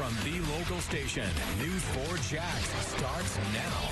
from the local station, News4Jax starts now.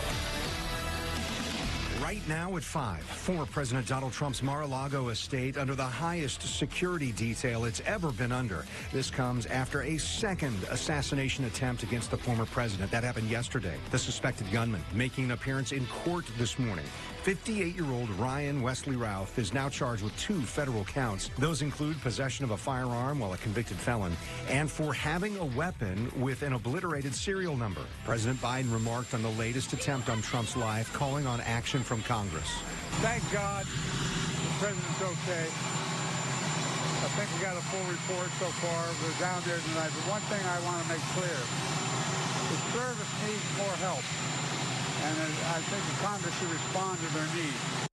Right now at 5, former President Donald Trump's Mar-a-Lago estate under the highest security detail it's ever been under. This comes after a second assassination attempt against the former president. That happened yesterday. The suspected gunman making an appearance in court this morning. 58-year-old Ryan Wesley Routh is now charged with 2 federal counts. Those include possession of a firearm while a convicted felon and for having a weapon with an obliterated serial number. President Biden remarked on the latest attempt on Trump's life, calling on action from Congress. Thank God the president's okay. I think we got a full report so far. We're down there tonight. But one thing I want to make clear, the service needs more help. And I think the Congress should respond to their needs.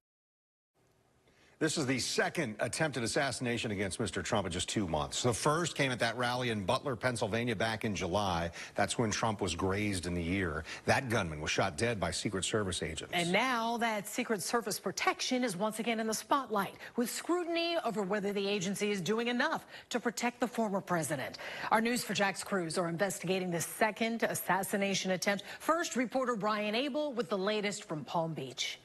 This is the second attempted assassination against Mr. Trump in just 2 months. The first came at that rally in Butler, Pennsylvania back in July. That's when Trump was grazed in the ear. That gunman was shot dead by Secret Service agents. And now that Secret Service protection is once again in the spotlight, with scrutiny over whether the agency is doing enough to protect the former president. Our News4Jax crews are investigating the second assassination attempt. First, reporter Brian Abel with the latest from Palm Beach.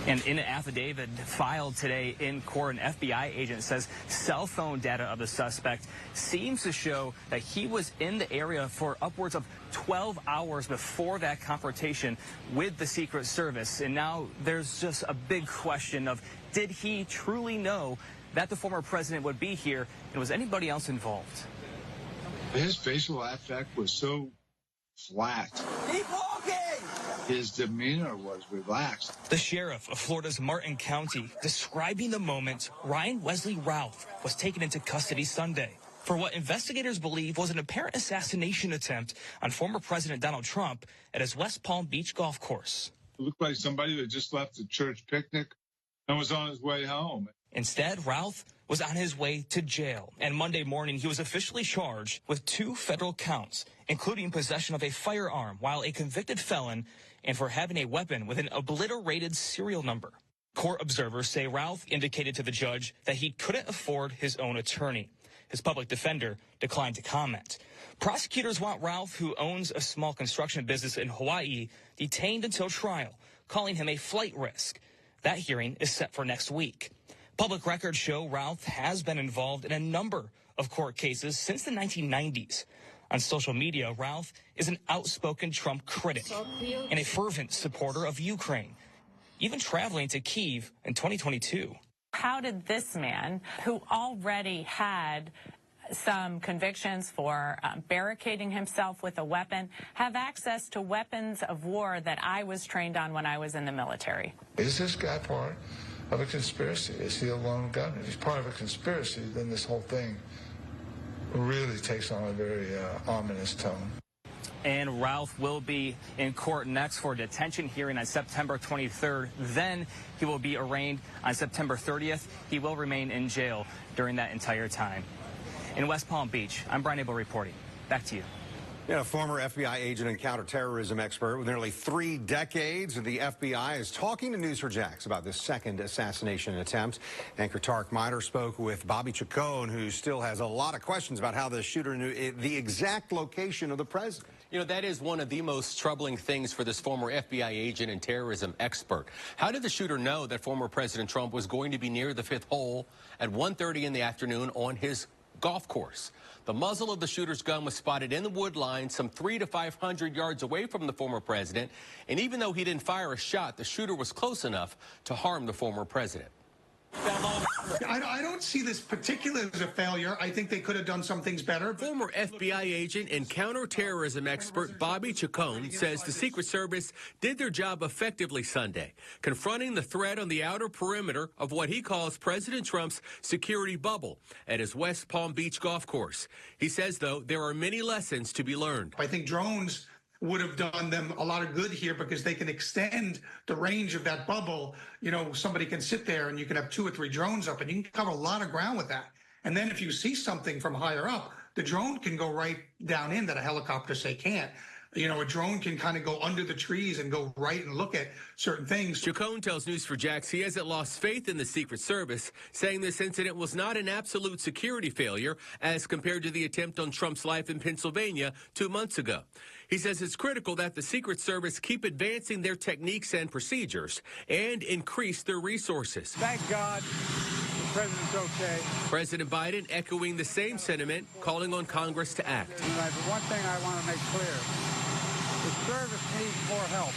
And in an affidavit filed today in court, an FBI agent says cell phone data of the suspect seems to show that he was in the area for upwards of 12 hours before that confrontation with the Secret Service. And now there's just a big question of, did he truly know that the former president would be here, and was anybody else involved? His facial affect was so flat. Keep walking! His demeanor was relaxed. The sheriff of Florida's Martin County describing the moment Ryan Wesley Routh was taken into custody Sunday for what investigators believe was an apparent assassination attempt on former President Donald Trump at his West Palm Beach golf course. It looked like somebody that just left a church picnic and was on his way home. Instead, Routh was on his way to jail, and Monday morning he was officially charged with 2 federal counts, including possession of a firearm while a convicted felon and for having a weapon with an obliterated serial number. Court observers say Routh indicated to the judge that he couldn't afford his own attorney. His public defender declined to comment. Prosecutors want Routh, who owns a small construction business in Hawaii, detained until trial, calling him a flight risk. That hearing is set for next week. Public records show Routh has been involved in a number of court cases since the 1990s. On social media, Routh is an outspoken Trump critic and a fervent supporter of Ukraine, even traveling to Kyiv in 2022. How did this man, who already had some convictions for barricading himself with a weapon, have access to weapons of war that I was trained on when I was in the military? Is this guy part of a conspiracy? Is he a lone gunman? If he's part of a conspiracy, then this whole thing really takes on a very ominous tone. And Routh will be in court next for a detention hearing on September 23rd. Then he will be arraigned on September 30th. He will remain in jail during that entire time. In West Palm Beach, I'm Brian Abel reporting. Back to you. A former FBI agent and counterterrorism expert with nearly 3 decades of the FBI is talking to News4Jax about this second assassination attempt. Anchor Tarek Miner spoke with Bobby Chacon, who still has a lot of questions about how the shooter knew the exact location of the president. You know, that is one of the most troubling things for this former FBI agent and terrorism expert. How did the shooter know that former President Trump was going to be near the 5th hole at 1:30 in the afternoon on his golf course? The muzzle of the shooter's gun was spotted in the wood line some 300 to 500 yards away from the former president. And even though he didn't fire a shot, the shooter was close enough to harm the former president. I don't see this particularly as a failure. I think they could have done some things better. Former FBI agent and counterterrorism expert Bobby Chacon says the Secret Service did their job effectively Sunday, confronting the threat on the outer perimeter of what he calls President Trump's security bubble at his West Palm Beach golf course. He says, though, there are many lessons to be learned. I think drones would have done them a lot of good here because they can extend the range of that bubble. You know, somebody can sit there and you can have 2 or 3 drones up and you can cover a lot of ground with that. And then if you see something from higher up, the drone can go right down in that a helicopter, say, can't. a drone can kind of go under the trees and go right and look at certain things. Chacon tells News4Jax he hasn't lost faith in the Secret Service, saying this incident was not an absolute security failure as compared to the attempt on Trump's life in Pennsylvania 2 months ago. He says it's critical that the Secret Service keep advancing their techniques and procedures and increase their resources. Thank God the president's okay. President Biden echoing the same sentiment, calling on Congress to act. But one thing I want to make clear, the service needs more help.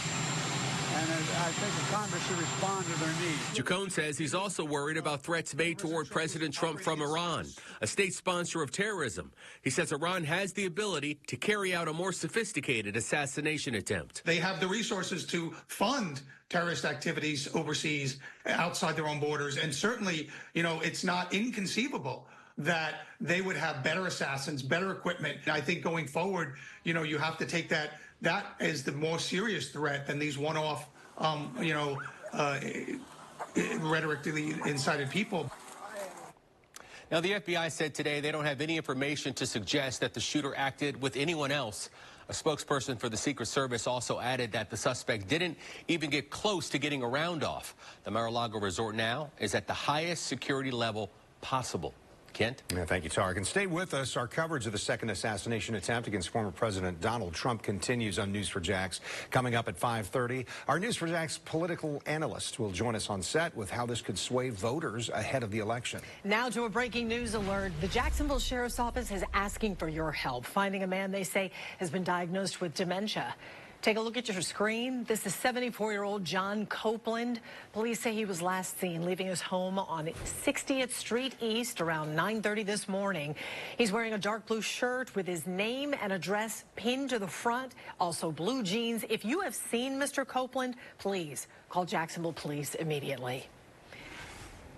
And I think the Congress should respond to their needs. Chacon says he's also worried about threats made toward President Trump from Iran, a state sponsor of terrorism. He says Iran has the ability to carry out a more sophisticated assassination attempt. They have the resources to fund terrorist activities overseas, outside their own borders. And certainly, it's not inconceivable that they would have better assassins, better equipment. And I think going forward, you have to take that is the more serious threat than these one-off, rhetorically incited people. Now, the FBI said today they don't have any information to suggest that the shooter acted with anyone else. A spokesperson for the Secret Service also added that the suspect didn't even get close to getting a round off. The Mar-a-Lago resort now is at the highest security level possible. Kent? Yeah, thank you, Tarek. And stay with us. Our coverage of the second assassination attempt against former President Donald Trump continues on News4Jax. Coming up at 5:30, our News4Jax political analyst will join us on set with how this could sway voters ahead of the election. Now to a breaking news alert. The Jacksonville Sheriff's Office is asking for your help, finding a man they say has been diagnosed with dementia. Take a look at your screen. This is 74-year-old John Copeland. Police say he was last seen leaving his home on 60th Street East around 9:30 this morning. He's wearing a dark blue shirt with his name and address pinned to the front, also blue jeans. If you have seen Mr. Copeland, please call Jacksonville Police immediately.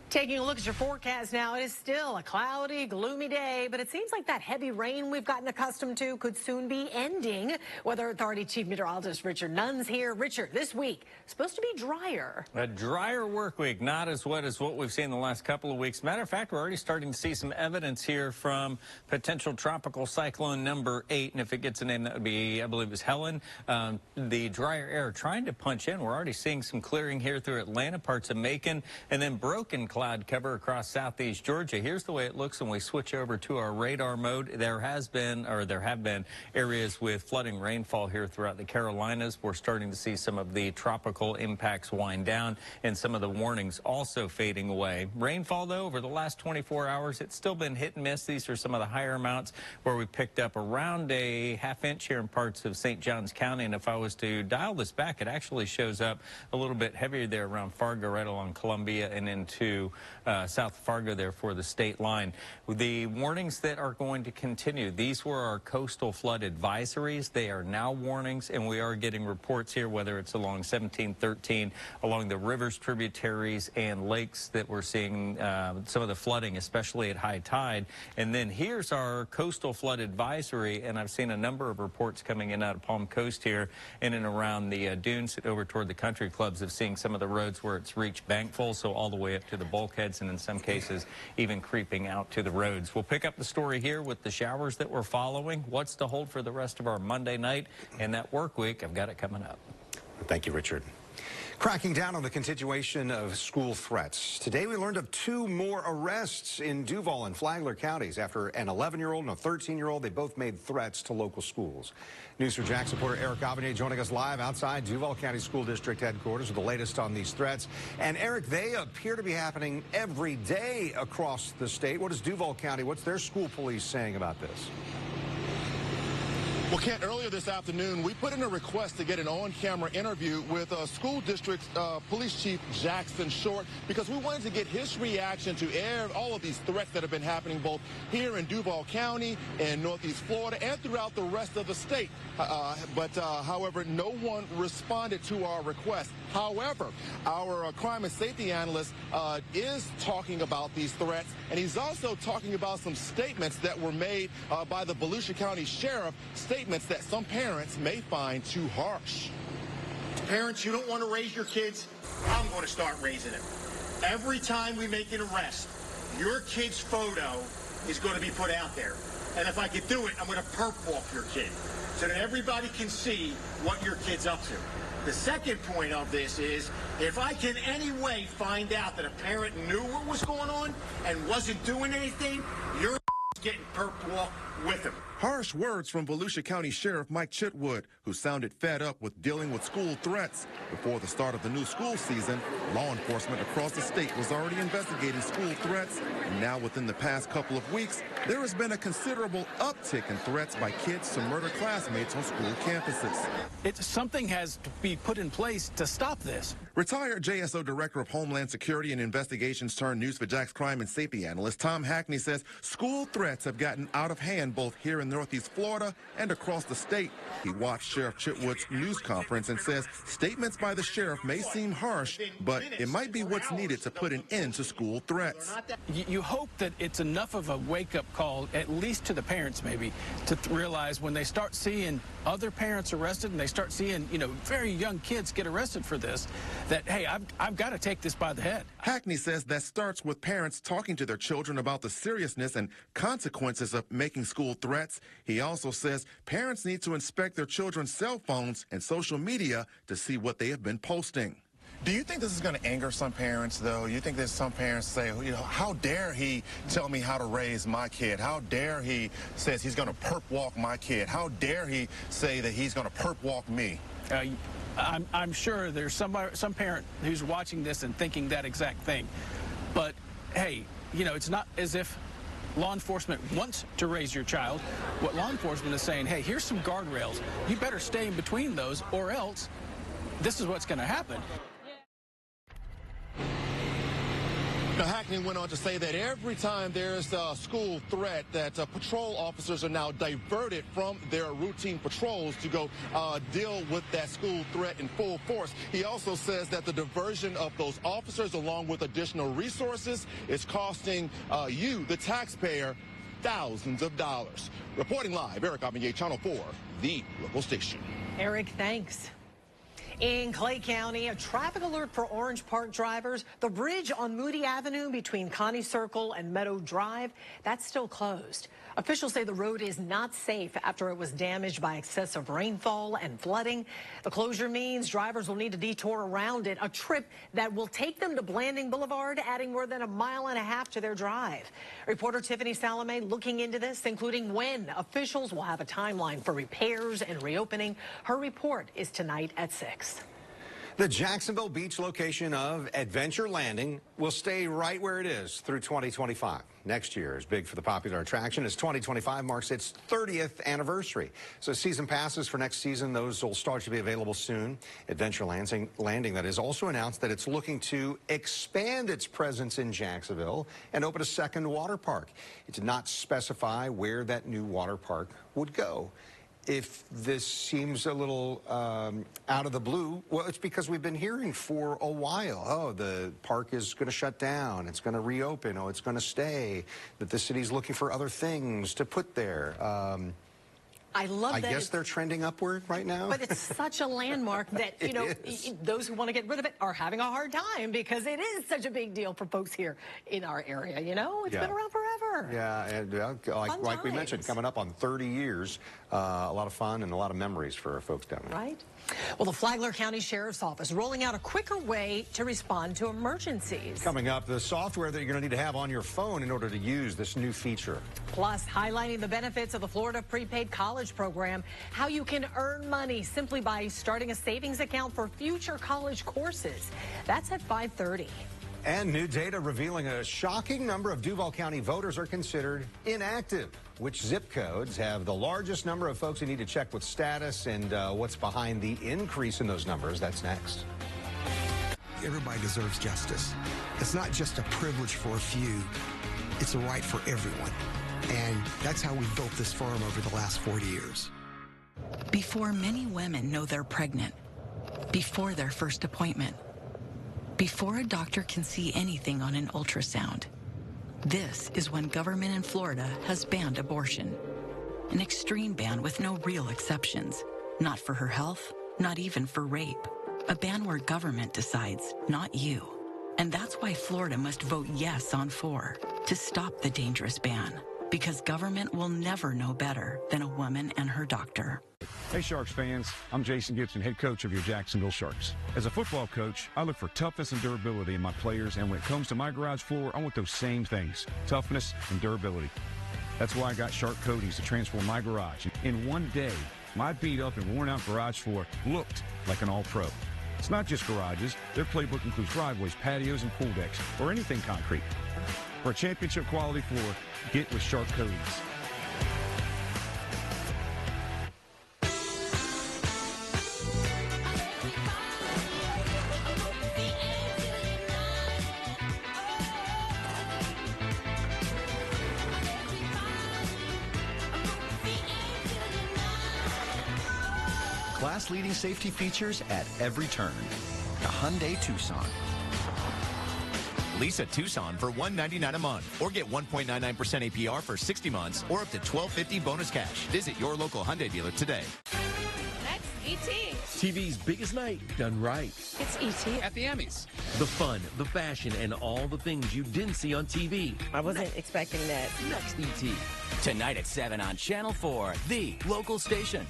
Taking a look at your forecast now, it is still a cloudy, gloomy day, but it seems like that heavy rain we've gotten accustomed to could soon be ending. Weather Authority Chief Meteorologist Richard Nunn's here. Richard, this week supposed to be drier. A drier work week, not as wet as what we've seen the last couple of weeks. Matter of fact, we're already starting to see some evidence here from potential tropical cyclone number 8, and if it gets a name, that would be, I believe it was Helen. The drier air trying to punch in. We're already seeing some clearing here through Atlanta, parts of Macon, and then broken cloud cover across southeast Georgia. Here's the way it looks when we switch over to our radar mode. There have been areas with flooding rainfall here throughout the Carolinas. We're starting to see some of the tropical impacts wind down and some of the warnings also fading away. Rainfall, though, over the last 24 hours, it's still been hit and miss. These are some of the higher amounts where we picked up around a half-inch here in parts of St. Johns County. And if I was to dial this back, it actually shows up a little bit heavier there around Fargo, right along Columbia and into south of Fargo there for the state line. The warnings that are going to continue, these were our coastal flood advisories. They are now warnings, and we are getting reports here, whether it's along 1713, along the rivers, tributaries, and lakes that we're seeing some of the flooding, especially at high tide. And then here's our coastal flood advisory, and I've seen a number of reports coming in out of Palm Coast here in and around the dunes over toward the country clubs of seeing some of the roads where it's reached bank full, so all the way up to the bulkheads, and in some cases even creeping out to the roads. We'll pick up the story here with the showers that we're following. What's to hold for the rest of our Monday night and that work week? I've got it coming up. Thank you, Richard. Cracking down on the continuation of school threats. Today we learned of 2 more arrests in Duval and Flagler counties after an 11-year-old and a 13-year-old, they both made threats to local schools. News4Jax reporter Eric Avanier joining us live outside Duval County School District headquarters with the latest on these threats. And Eric, they appear to be happening every day across the state. What is Duval County, what's their school police saying about this? Well, Kent, earlier this afternoon, we put in a request to get an on-camera interview with School District Police Chief Jackson Short because we wanted to get his reaction to all of these threats that have been happening both here in Duval County and Northeast Florida and throughout the rest of the state. However, no one responded to our request. However, our crime and safety analyst is talking about these threats, and he's also talking about some statements that were made by the Volusia County Sheriff, statements that some parents may find too harsh. Parents, you don't want to raise your kids, I'm going to start raising them. Every time we make an arrest, your kid's photo is going to be put out there. And if I could do it, I'm going to perp walk your kid so that everybody can see what your kid's up to. The second point of this is, if I can any way find out that a parent knew what was going on and wasn't doing anything, you're getting perp walked with him. Harsh words from Volusia County Sheriff Mike Chitwood, who sounded fed up with dealing with school threats. Before the start of the new school season, law enforcement across the state was already investigating school threats. And now within the past couple of weeks, there has been a considerable uptick in threats by kids to murder classmates on school campuses. Something has to be put in place to stop this. Retired JSO Director of Homeland Security and Investigations turned News4Jax crime and safety analyst Tom Hackney says school threats have gotten out of hand both here in Northeast Florida and across the state. He watched Sheriff Chitwood's news conference and says statements by the sheriff may seem harsh, but it might be what's needed to put an end to school threats. You hope that it's enough of a wake-up call, at least to the parents maybe, to realize when they start seeing other parents arrested and they start seeing, very young kids get arrested for this, that, hey, I've got to take this by the head. Hackney says that starts with parents talking to their children about the seriousness and consequences of making school threats. He also says parents need to inspect their children's cell phones and social media to see what they have been posting. Do you think this is going to anger some parents, though? You think that some parents say, how dare he tell me how to raise my kid? How dare he says he's going to perp walk my kid? How dare he say that he's going to perp walk me? I'm sure there's some parent who's watching this and thinking that exact thing. But, hey, it's not as if law enforcement wants to raise your child. What law enforcement is saying, hey, here's some guardrails. You better stay in between those or else this is what's going to happen. Now, Hackney went on to say that every time there's a school threat, that patrol officers are now diverted from their routine patrols to go deal with that school threat in full force. He also says that the diversion of those officers, along with additional resources, is costing you, the taxpayer, thousands of dollars. Reporting live, Eric Aminier, Channel 4, the local station. Eric, thanks. In Clay County, a traffic alert for Orange Park drivers. The bridge on Moody Avenue between Connie Circle and Meadow Drive, that's still closed. Officials say the road is not safe after it was damaged by excessive rainfall and flooding. The closure means drivers will need to detour around it, a trip that will take them to Blanding Boulevard, adding more than 1.5 miles to their drive. Reporter Tiffany Salome looking into this, including when officials will have a timeline for repairs and reopening. Her report is tonight at 6. The Jacksonville Beach location of Adventure Landing will stay right where it is through 2025. Next year is big for the popular attraction as 2025 marks its 30th anniversary. So season passes for next season, those will start to be available soon. Adventure Landing, that is, also announced that it's looking to expand its presence in Jacksonville and open a second water park. It did not specify where that new water park would go. If this seems a little out of the blue, well, it's because we've been hearing for a while, oh, the park is going to shut down, it's going to reopen, oh, it's going to stay, that the city's looking for other things to put there. I love that. I guess they're trending upward right now. But it's such a landmark that, those who want to get rid of it are having a hard time because it is such a big deal for folks here in our area, It's been around forever. Yeah, and like we mentioned, coming up on 30 years, a lot of fun and a lot of memories for folks down there. Right? Well, the Flagler County Sheriff's Office rolling out a quicker way to respond to emergencies. Coming up, the software that you're going to need to have on your phone in order to use this new feature. Plus, highlighting the benefits of the Florida Prepaid College Program, how you can earn money simply by starting a savings account for future college courses. That's at 5:30. And new data revealing a shocking number of Duval County voters are considered inactive. Which zip codes have the largest number of folks who need to check with status, and what's behind the increase in those numbers? That's next. Everybody deserves justice. It's not just a privilege for a few. It's a right for everyone. And that's how we've built this farm over the last 40 years. Before many women know they're pregnant, before their first appointment, before a doctor can see anything on an ultrasound, this is when government in Florida has banned abortion. An extreme ban with no real exceptions. Not for her health, not even for rape. A ban where government decides, not you. And that's why Florida must vote yes on 4. to stop the dangerous ban, because government will never know better than a woman and her doctor. Hey Sharks fans, I'm Jason Gibson, head coach of your Jacksonville Sharks. As a football coach, I look for toughness and durability in my players, and when it comes to my garage floor, I want those same things, toughness and durability. That's why I got Shark Coatings to transform my garage. In one day, my beat up and worn out garage floor looked like an all-pro. It's not just garages, their playbook includes driveways, patios, and pool decks, or anything concrete. For a championship quality floor, get with Shark Coatings. Class-leading safety features at every turn. The Hyundai Tucson. Lease a Tucson for $199 a month, or get 1.99% APR for 60 months, or up to $1,250 bonus cash. Visit your local Hyundai dealer today. Next, E.T. TV's biggest night done right. It's E.T. At the Emmys. The fun, the fashion, and all the things you didn't see on TV. I wasn't expecting that. Next, E.T. Tonight at 7 on Channel 4, the local station.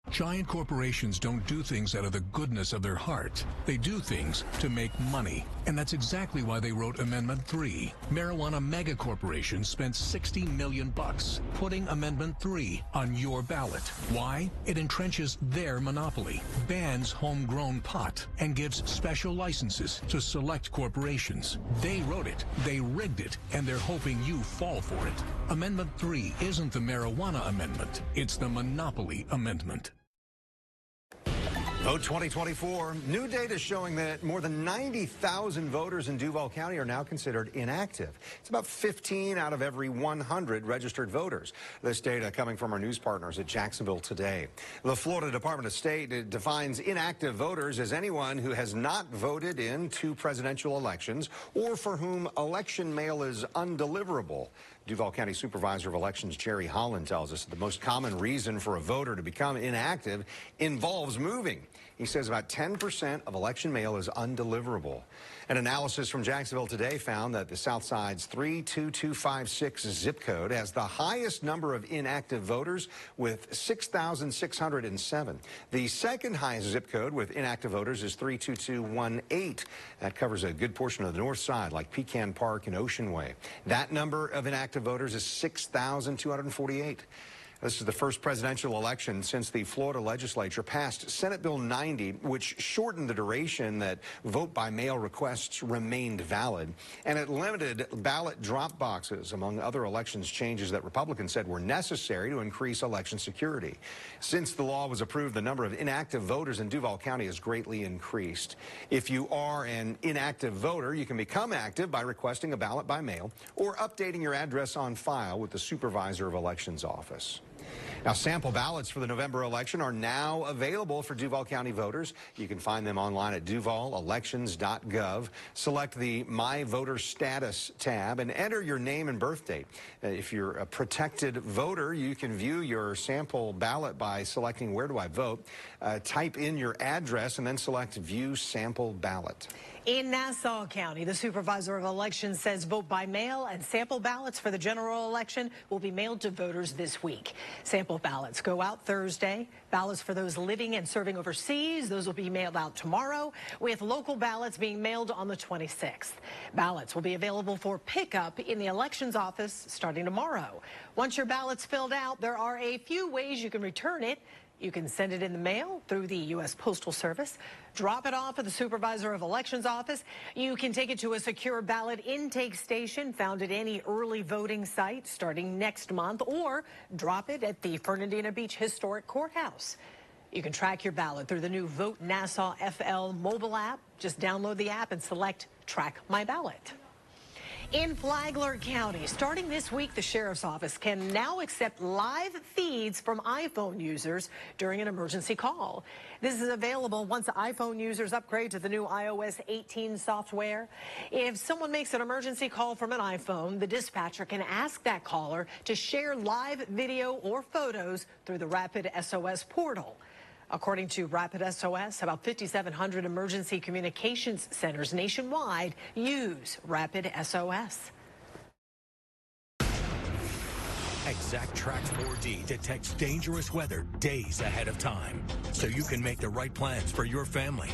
Giant corporations don't do things out of the goodness of their heart. They do things to make money. And that's exactly why they wrote Amendment 3. Marijuana mega corporations spent $60 million putting Amendment 3 on your ballot. Why? It entrenches their monopoly, bans homegrown pot, and gives special licenses to select corporations. They wrote it, they rigged it, and they're hoping you fall for it. Amendment 3 isn't the marijuana amendment. It's the monopoly amendment. Vote 2024. New data showing that more than 90,000 voters in Duval County are now considered inactive. It's about 15 out of every 100 registered voters. This data coming from our news partners at Jacksonville Today. The Florida Department of State defines inactive voters as anyone who has not voted in 2 presidential elections or for whom election mail is undeliverable. Duval County Supervisor of Elections Jerry Holland tells us that the most common reason for a voter to become inactive involves moving. He says about 10% of election mail is undeliverable. An analysis from Jacksonville Today found that the Southside's 32256 zip code has the highest number of inactive voters with 6,607. The second highest zip code with inactive voters is 32218. That covers a good portion of the north side, like Pecan Park and Ocean Way. That number of inactive voters is 6,248. This is the first presidential election since the Florida legislature passed Senate Bill 90, which shortened the duration that vote-by-mail requests remained valid, and it limited ballot drop boxes, among other elections changes that Republicans said were necessary to increase election security. Since the law was approved, the number of inactive voters in Duval County has greatly increased. If you are an inactive voter, you can become active by requesting a ballot by mail or updating your address on file with the Supervisor of Elections office. Now, sample ballots for the November election are now available for Duval County voters. You can find them online at duvalelections.gov. Select the My Voter Status tab and enter your name and birth date. If you're a protected voter, you can view your sample ballot by selecting Where Do I Vote? Type in your address and then select View Sample Ballot. In Nassau County, the Supervisor of Elections says vote by mail and sample ballots for the general election will be mailed to voters this week. Sample ballots go out Thursday. Ballots for those living and serving overseas, those will be mailed out tomorrow, with local ballots being mailed on the 26th. Ballots will be available for pickup in the elections office starting tomorrow. Once your ballot's filled out, there are a few ways you can return it. You can send it in the mail through the U.S. Postal Service, drop it off at the Supervisor of Elections office. You can take it to a secure ballot intake station found at any early voting site starting next month, or drop it at the Fernandina Beach Historic Courthouse. You can track your ballot through the new Vote Nassau FL mobile app. Just download the app and select Track My Ballot. In Flagler County, starting this week, the Sheriff's Office can now accept live feeds from iPhone users during an emergency call. This is available once iPhone users upgrade to the new iOS 18 software. If someone makes an emergency call from an iPhone, the dispatcher can ask that caller to share live video or photos through the Rapid SOS portal. According to Rapid SOS, about 5,700 emergency communications centers nationwide use Rapid SOS. Exactrack 4D detects dangerous weather days ahead of time, so you can make the right plans for your family.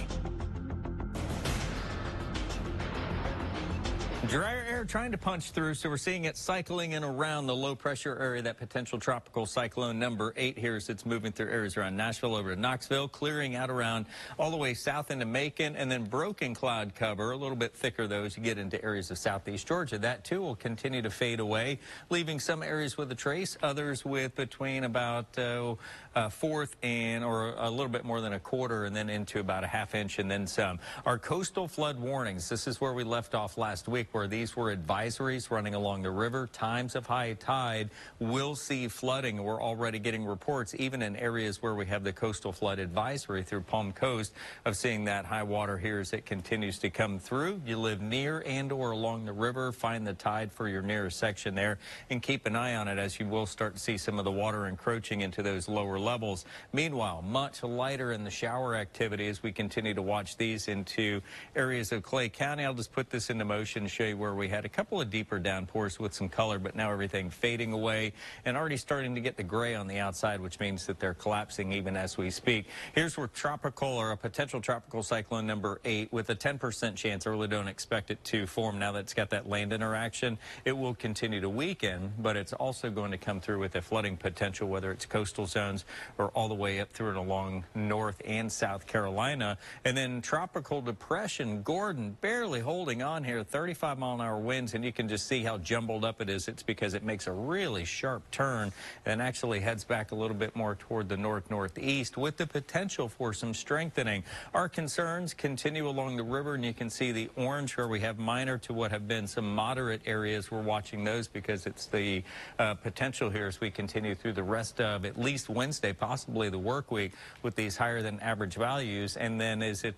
Drier air trying to punch through, so we're seeing it cycling in around the low-pressure area, that potential tropical cyclone number 8 here as it's moving through areas around Nashville over to Knoxville, clearing out around all the way south into Macon, and then broken cloud cover, a little bit thicker, though, as you get into areas of southeast Georgia. That, too, will continue to fade away, leaving some areas with a trace, others with between about a fourth or a little bit more than a quarter, and then into about a half inch and then some. Our coastal flood warnings, this is where we left off last week, where these were advisories running along the river. Times of high tide will see flooding. We're already getting reports, even in areas where we have the coastal flood advisory through Palm Coast, of seeing that high water here as it continues to come through. You live near and or along the river, find the tide for your nearest section there and keep an eye on it, as you will start to see some of the water encroaching into those lower levels. Meanwhile, much lighter in the shower activity as we continue to watch these into areas of Clay County. I'll just put this into motion, show you where we had a couple of deeper downpours with some color, but now everything fading away and already starting to get the gray on the outside, which means that they're collapsing even as we speak. Here's where tropical or a potential tropical cyclone number 8 with a 10% chance. I really don't expect it to form now that it's got that land interaction. It will continue to weaken, but it's also going to come through with a flooding potential, whether it's coastal zones or all the way up through and along North and South Carolina. And then tropical depression, Gordon, barely holding on here, 35-mile-an-hour winds, and you can just see how jumbled up it is. It's because it makes a really sharp turn and actually heads back a little bit more toward the north-northeast with the potential for some strengthening. Our concerns continue along the river, and you can see the orange where we have minor to what have been some moderate areas. We're watching those because it's the potential here as we continue through the rest of at least Wednesday, possibly the work week, with these higher than average values. And then is it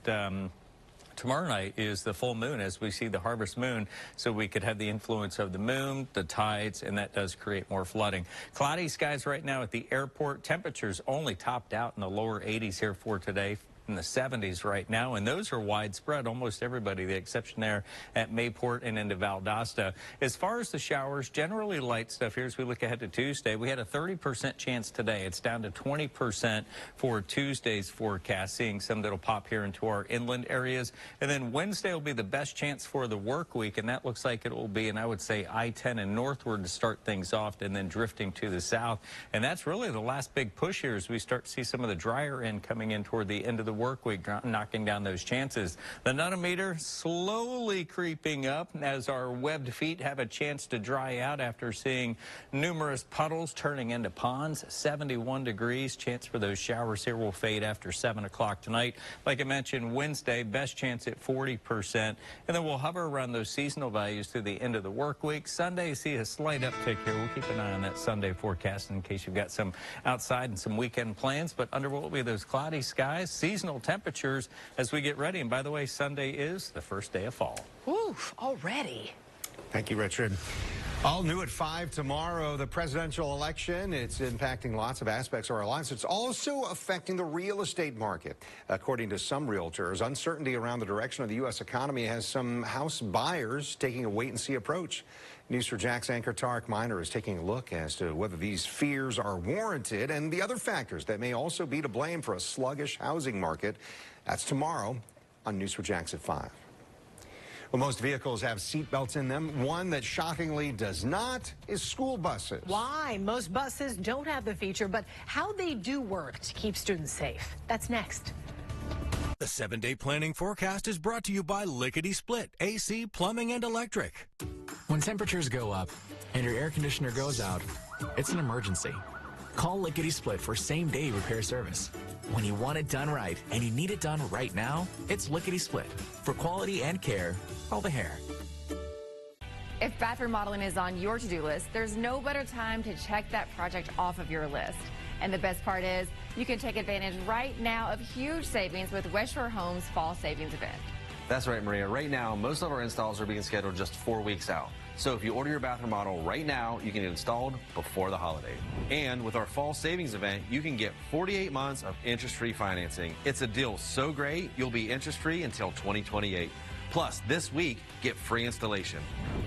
tomorrow night is the full moon as we see the harvest moon, so we could have the influence of the moon, the tides, and that does create more flooding. Cloudy skies right now at the airport. Temperatures only topped out in the lower 80s here for today, in the 70s right now, and those are widespread. Almost everybody, the exception there at Mayport and into Valdosta. As far as the showers, generally light stuff here as we look ahead to Tuesday. We had a 30% chance today. It's down to 20% for Tuesday's forecast, seeing some that'll pop here into our inland areas. And then Wednesday will be the best chance for the work week, and that looks like it will be, and I would say I-10 and northward to start things off, and then drifting to the south. And that's really the last big push here as we start to see some of the drier end coming in toward the end of the work week, knocking down those chances. The nanometer slowly creeping up as our webbed feet have a chance to dry out after seeing numerous puddles turning into ponds. 71 degrees. Chance for those showers here will fade after 7 o'clock tonight. Like I mentioned, Wednesday, best chance at 40%. And then we'll hover around those seasonal values through the end of the work week. Sunday, see a slight uptick here. We'll keep an eye on that Sunday forecast in case you've got some outside and some weekend plans. But under what will be those cloudy skies, seasonal temperatures as we get ready. And by the way, Sunday is the first day of fall. Oof, already. Thank you, Richard. All new at 5 tomorrow, the presidential election. It's impacting lots of aspects of our lives. It's also affecting the real estate market. According to some realtors, uncertainty around the direction of the U.S. economy has some house buyers taking a wait-and-see approach. News4Jax anchor Tarek Miner is taking a look as to whether these fears are warranted and the other factors that may also be to blame for a sluggish housing market. That's tomorrow on News4Jax at 5. Well, most vehicles have seat belts in them. One that shockingly does not is school buses. Why? Most buses don't have the feature, but how they do work to keep students safe. That's next. The 7-day planning forecast is brought to you by Lickety Split, AC, Plumbing, and Electric. When temperatures go up and your air conditioner goes out, it's an emergency. Call Lickety Split for same-day repair service. When you want it done right and you need it done right now, it's Lickety Split. For quality and care, all the hair. If bathroom remodeling is on your to-do list, there's no better time to check that project off of your list. And the best part is, you can take advantage right now of huge savings with West Shore Homes Fall Savings Event. That's right, Maria. Right now, most of our installs are being scheduled just 4 weeks out. So if you order your bathroom model right now, you can get it installed before the holiday. And with our fall savings event, you can get 48 months of interest-free financing. It's a deal so great, you'll be interest-free until 2028. Plus, this week, get free installation.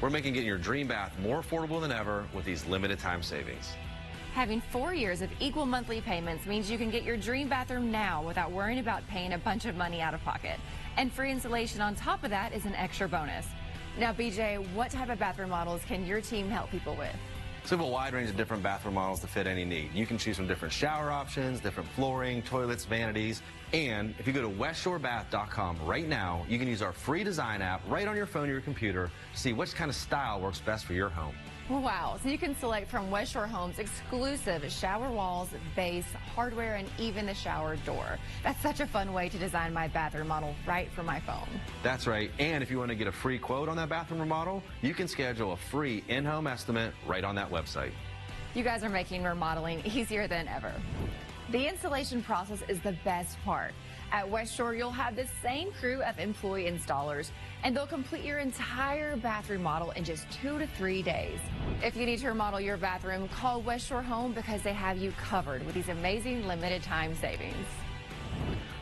We're making getting your dream bath more affordable than ever with these limited time savings. Having 4 years of equal monthly payments means you can get your dream bathroom now without worrying about paying a bunch of money out of pocket. And free installation on top of that is an extra bonus. Now, BJ, what type of bathroom models can your team help people with? So we have a wide range of different bathroom models to fit any need. You can choose from different shower options, different flooring, toilets, vanities. And if you go to westshorebath.com right now, you can use our free design app right on your phone or your computer to see which kind of style works best for your home. Wow, so you can select from West Shore Homes exclusive shower walls, base, hardware, and even the shower door. That's such a fun way to design my bathroom model right from my phone. That's right, and if you want to get a free quote on that bathroom remodel, you can schedule a free in-home estimate right on that website. You guys are making remodeling easier than ever. The installation process is the best part. At West Shore, you'll have the same crew of employee installers, and they'll complete your entire bathroom model in just 2 to 3 days. If you need to remodel your bathroom, call West Shore Home because they have you covered with these amazing limited time savings.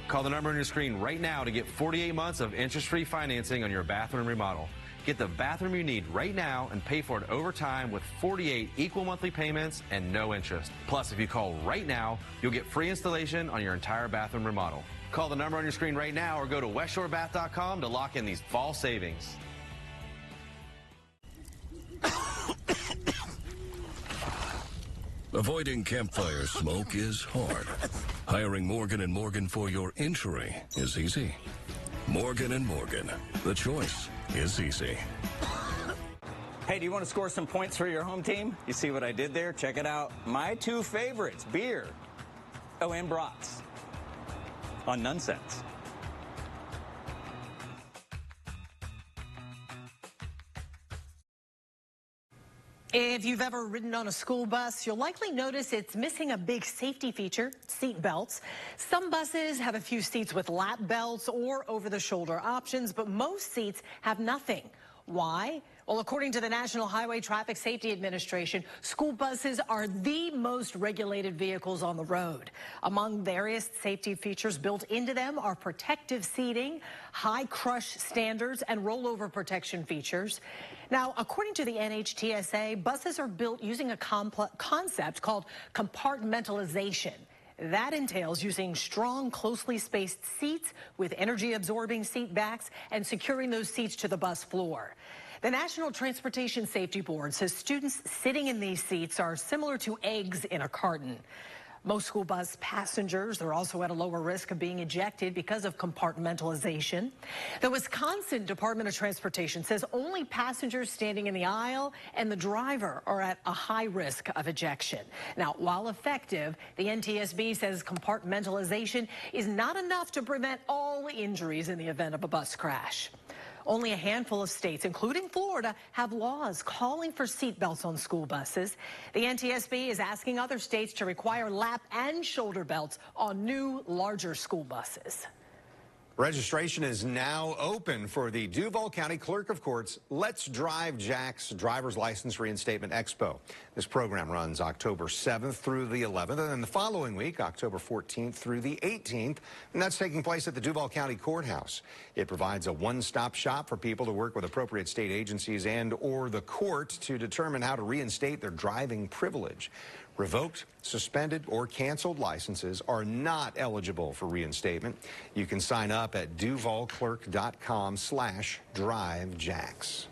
Call the number on your screen right now to get 48 months of interest-free financing on your bathroom remodel. Get the bathroom you need right now and pay for it over time with 48 equal monthly payments and no interest. Plus, if you call right now, you'll get free installation on your entire bathroom remodel. Call the number on your screen right now or go to westshorebath.com to lock in these fall savings. Avoiding campfire smoke is hard. Hiring Morgan & Morgan for your injury is easy. Morgan & Morgan, the choice is easy. Hey, do you want to score some points for your home team? You see what I did there? Check it out. My two favorites, beer, and brats on Nonsense. If you've ever ridden on a school bus, you'll likely notice it's missing a big safety feature, seat belts. Some buses have a few seats with lap belts or over-the-shoulder options, but most seats have nothing. Why? Well, according to the National Highway Traffic Safety Administration, school buses are the most regulated vehicles on the road. Among various safety features built into them are protective seating, high crush standards, and rollover protection features. Now, according to the NHTSA, buses are built using a concept called compartmentalization. That entails using strong, closely spaced seats with energy-absorbing seat backs and securing those seats to the bus floor. The National Transportation Safety Board says students sitting in these seats are similar to eggs in a carton. Most school bus passengers are also at a lower risk of being ejected because of compartmentalization. The Wisconsin Department of Transportation says only passengers standing in the aisle and the driver are at a high risk of ejection. Now, while effective, the NTSB says compartmentalization is not enough to prevent all injuries in the event of a bus crash. Only a handful of states, including Florida, have laws calling for seatbelts on school buses. The NTSB is asking other states to require lap and shoulder belts on new, larger school buses. Registration is now open for the Duval County Clerk of Court's Let's Drive Jax Driver's License Reinstatement Expo. This program runs October 7th through the 11th, and then the following week, October 14th through the 18th, and that's taking place at the Duval County Courthouse. It provides a one-stop shop for people to work with appropriate state agencies and or the court to determine how to reinstate their driving privilege. Revoked, suspended, or canceled licenses are not eligible for reinstatement. You can sign up at duvalclerk.com/drivejax.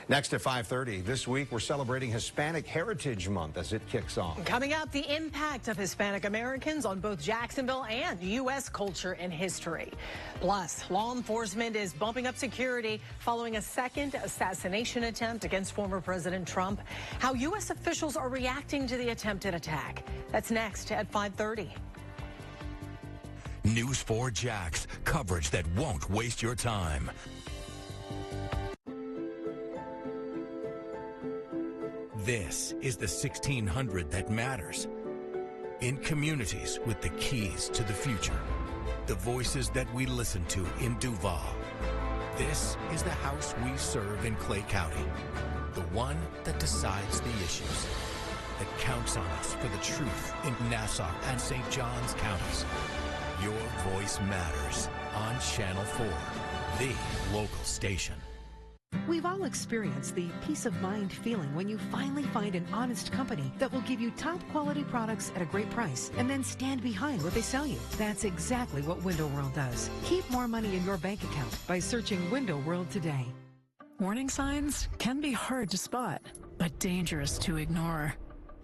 Next at 5:30, this week we're celebrating Hispanic Heritage Month as it kicks off. Coming up, the impact of Hispanic Americans on both Jacksonville and U.S. culture and history. Plus, law enforcement is bumping up security following a second assassination attempt against former President Trump. How U.S. officials are reacting to the attempted attack. That's next at 5:30. News4Jax, coverage that won't waste your time. This is the 1600 that matters. In communities with the keys to the future. The voices that we listen to in Duval. This is the house we serve in Clay County. The one that decides the issues. That counts on us for the truth in Nassau and St. Johns counties. Your voice matters on Channel 4, the local station. We've all experienced the peace of mind feeling when you finally find an honest company that will give you top quality products at a great price and then stand behind what they sell you. That's exactly what Window World does. Keep more money in your bank account by searching Window World today. Warning signs can be hard to spot, but dangerous to ignore.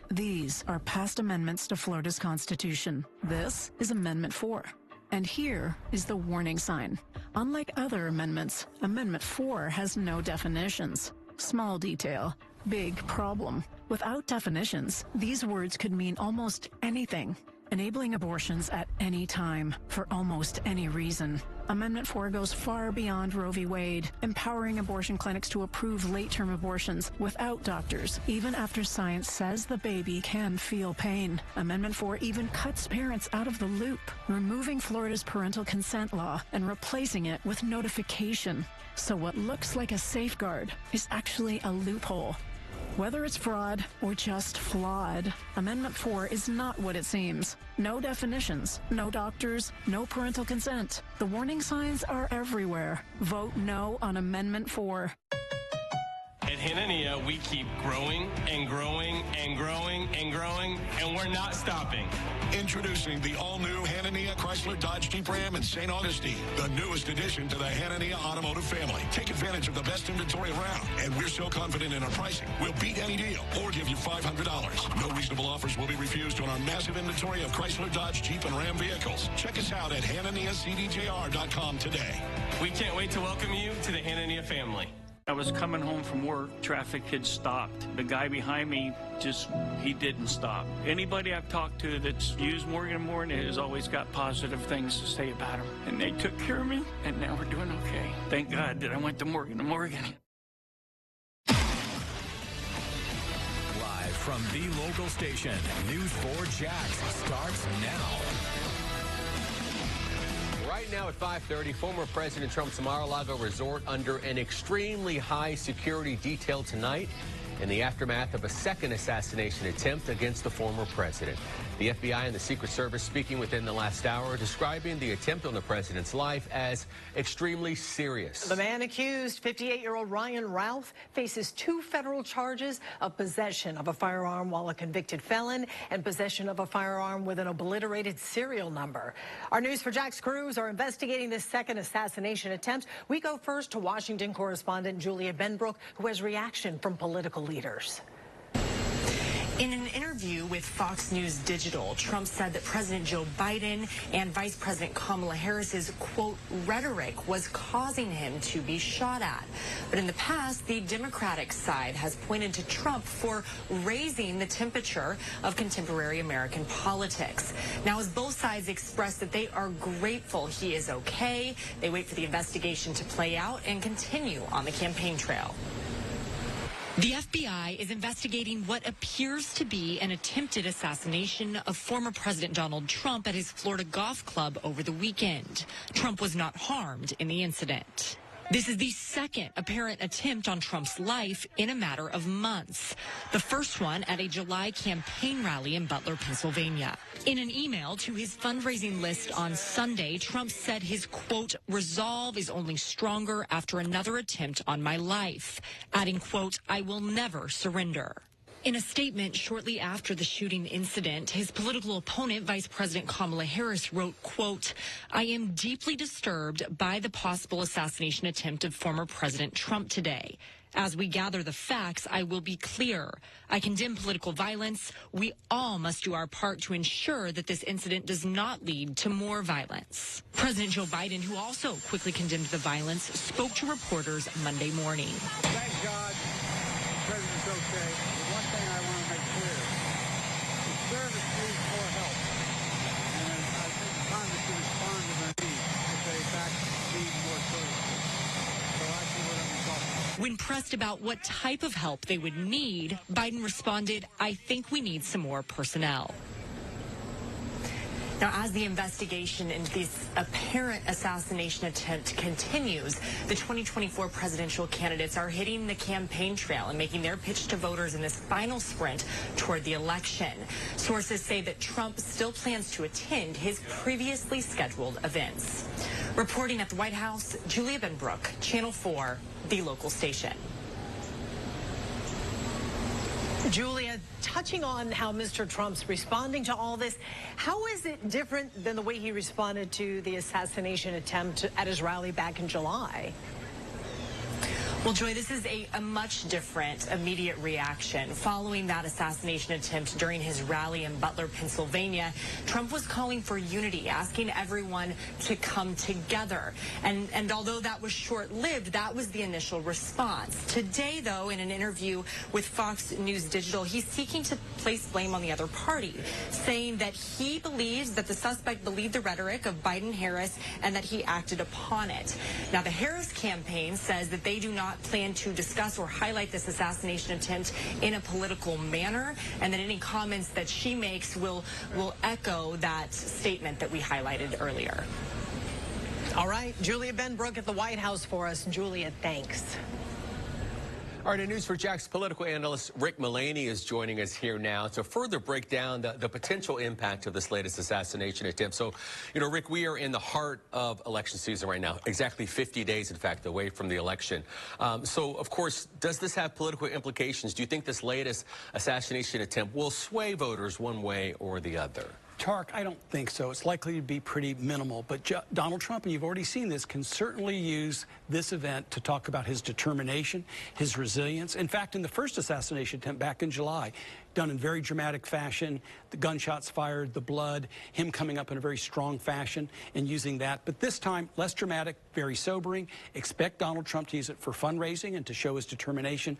These are past amendments to Florida's Constitution. This is Amendment 4. And here is the warning sign. Unlike other amendments, Amendment 4 has no definitions. Small detail, big problem. Without definitions, these words could mean almost anything. Enabling abortions at any time, for almost any reason. Amendment 4 goes far beyond Roe v. Wade, empowering abortion clinics to approve late-term abortions without doctors, even after science says the baby can feel pain. Amendment 4 even cuts parents out of the loop, removing Florida's parental consent law and replacing it with notification. So what looks like a safeguard is actually a loophole. Whether it's fraud or just flawed, Amendment 4 is not what it seems. No definitions, no doctors, no parental consent. The warning signs are everywhere. Vote no on Amendment 4. At Hanania, we keep growing and growing and growing and growing, and we're not stopping. Introducing the all-new Hanania Chrysler Dodge Jeep Ram in St. Augustine, the newest addition to the Hanania automotive family. Take advantage of the best inventory around, and we're so confident in our pricing, we'll beat any deal or give you $500. No reasonable offers will be refused on our massive inventory of Chrysler, Dodge, Jeep, and Ram vehicles. Check us out at HananiaCDJR.com today. We can't wait to welcome you to the Hanania family. I was coming home from work, traffic had stopped. The guy behind me he didn't stop. Anybody I've talked to that's used Morgan & Morgan has always got positive things to say about him. And they took care of me, and now we're doing okay. Thank God that I went to Morgan & Morgan. Live from the local station, News4Jax starts now. Right now at 5:30, former President Trump's Mar-a-Lago resort under an extremely high security detail tonight in the aftermath of a second assassination attempt against the former president. The FBI and the Secret Service speaking within the last hour, describing the attempt on the president's life as extremely serious. The man accused, 58-year-old Ryan Ralph, faces 2 federal charges of possession of a firearm while a convicted felon and possession of a firearm with an obliterated serial number. Our News4Jax crews are investigating this second assassination attempt. We go first to Washington correspondent Julia Benbrook, who has reaction from political leaders. In an interview with Fox News Digital, Trump said that President Joe Biden and Vice President Kamala Harris's, quote, rhetoric was causing him to be shot at. But in the past, the Democratic side has pointed to Trump for raising the temperature of contemporary American politics. Now, as both sides express that they are grateful he is okay, they wait for the investigation to play out and continue on the campaign trail. The FBI is investigating what appears to be an attempted assassination of former President Donald Trump at his Florida golf club over the weekend. Trump was not harmed in the incident. This is the second apparent attempt on Trump's life in a matter of months. The first one at a July campaign rally in Butler, Pennsylvania. In an email to his fundraising list on Sunday, Trump said his, quote, resolve is only stronger after another attempt on my life, adding, quote, I will never surrender. In a statement shortly after the shooting incident, his political opponent, Vice President Kamala Harris, wrote, quote, I am deeply disturbed by the possible assassination attempt of former President Trump today. As we gather the facts, I will be clear. I condemn political violence. We all must do our part to ensure that this incident does not lead to more violence. President Joe Biden, who also quickly condemned the violence, spoke to reporters Monday morning. Thank God the president's okay. The one thing I want to make clear, the service needs more help. And I think Congress should respond to their needs if they in fact need more services. So I see what I'm talking about. When pressed about what type of help they would need, Biden responded, I think we need some more personnel. Now, as the investigation into this apparent assassination attempt continues, the 2024 presidential candidates are hitting the campaign trail and making their pitch to voters in this final sprint toward the election. Sources say that Trump still plans to attend his previously scheduled events. Reporting at the White House, Julia Benbrook, Channel 4, the local station. Julia, touching on how Mr. Trump's responding to all this, how is it different than the way he responded to the assassination attempt at his rally back in July? Well, Joy, this is a much different immediate reaction. Following that assassination attempt during his rally in Butler, Pennsylvania, Trump was calling for unity, asking everyone to come together. And although that was short-lived, that was the initial response. Today, though, in an interview with Fox News Digital, he's seeking to place blame on the other party, saying that he believes that the suspect believed the rhetoric of Biden-Harris and that he acted upon it. Now, the Harris campaign says that they do not plan to discuss or highlight this assassination attempt in a political manner, and that any comments that she makes will echo that statement that we highlighted earlier. All right, Julia Benbrook at the White House for us. Julia, thanks. All right, News4Jax political analyst Rick Mullaney is joining us here now to further break down the potential impact of this latest assassination attempt. So, Rick, we are in the heart of election season right now, exactly 50 days, in fact, away from the election. So, of course, does this have political implications? Do you think this latest assassination attempt will sway voters one way or the other? Tark, I don't think so. It's likely to be pretty minimal. But Donald Trump, and you've already seen this, can certainly use this event to talk about his determination, his resilience. In fact, in the first assassination attempt back in July, done in very dramatic fashion, the gunshots fired, the blood, him coming up in a very strong fashion and using that. But this time, less dramatic, very sobering. Expect Donald Trump to use it for fundraising and to show his determination.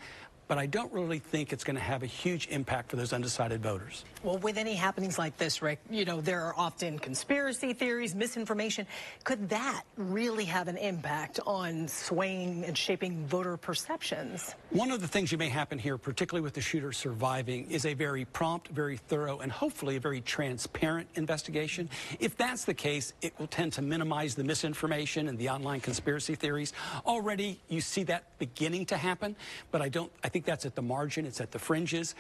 But I don't really think it's going to have a huge impact for those undecided voters. Well, with any happenings like this, Rick, there are often conspiracy theories, misinformation. Could that really have an impact on swaying and shaping voter perceptions? One of the things that may happen here, particularly with the shooter surviving, is a very prompt, very thorough, and hopefully a very transparent investigation. If that's the case, it will tend to minimize the misinformation and the online conspiracy theories. Already, you see that beginning to happen, but I think that's at the margin, it's at the fringes.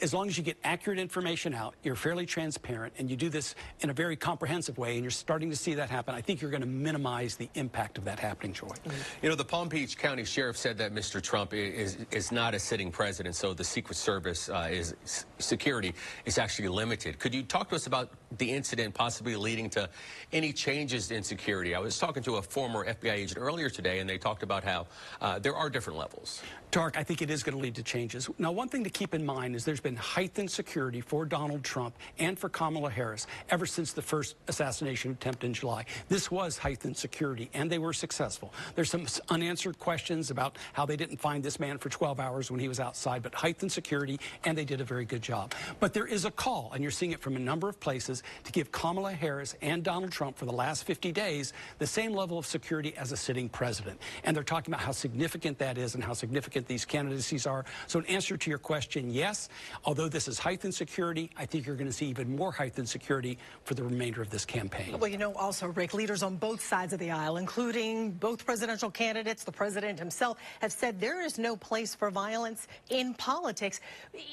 As long as you get accurate information out, you're fairly transparent, and you do this in a very comprehensive way, and you're starting to see that happen, I think you're going to minimize the impact of that happening, Joy. The Palm Beach County Sheriff said that Mr. Trump is not a sitting president, so the Secret Service security is actually limited. Could you talk to us about the incident possibly leading to any changes in security? I was talking to a former FBI agent earlier today, and they talked about how there are different levels. Tark, I think it is going to lead to changes. Now, one thing to keep in mind is there's been heightened security for Donald Trump and for Kamala Harris ever since the first assassination attempt in July. This was heightened security, and they were successful. There's some unanswered questions about how they didn't find this man for 12 hours when he was outside, but heightened security, and they did a very good job. But there is a call, and you're seeing it from a number of places, to give Kamala Harris and Donald Trump for the last 50 days the same level of security as a sitting president. And they're talking about how significant that is and how significant these candidacies are. So in answer to your question, yes, although this is heightened security, I think you're going to see even more heightened security for the remainder of this campaign. Well, also, Rick, leaders on both sides of the aisle, including both presidential candidates, the president himself, have said there is no place for violence in politics.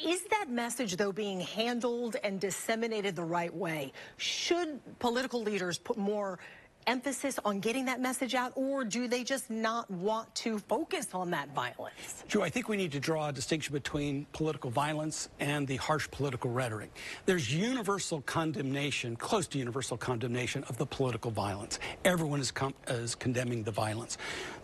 Is that message, though, being handled and disseminated the right way? Should political leaders put more emphasis on getting that message out, or do they just not want to focus on that violence? Joe, I think we need to draw a distinction between political violence and the harsh political rhetoric. There's universal condemnation, close to universal condemnation of the political violence. Everyone is condemning the violence.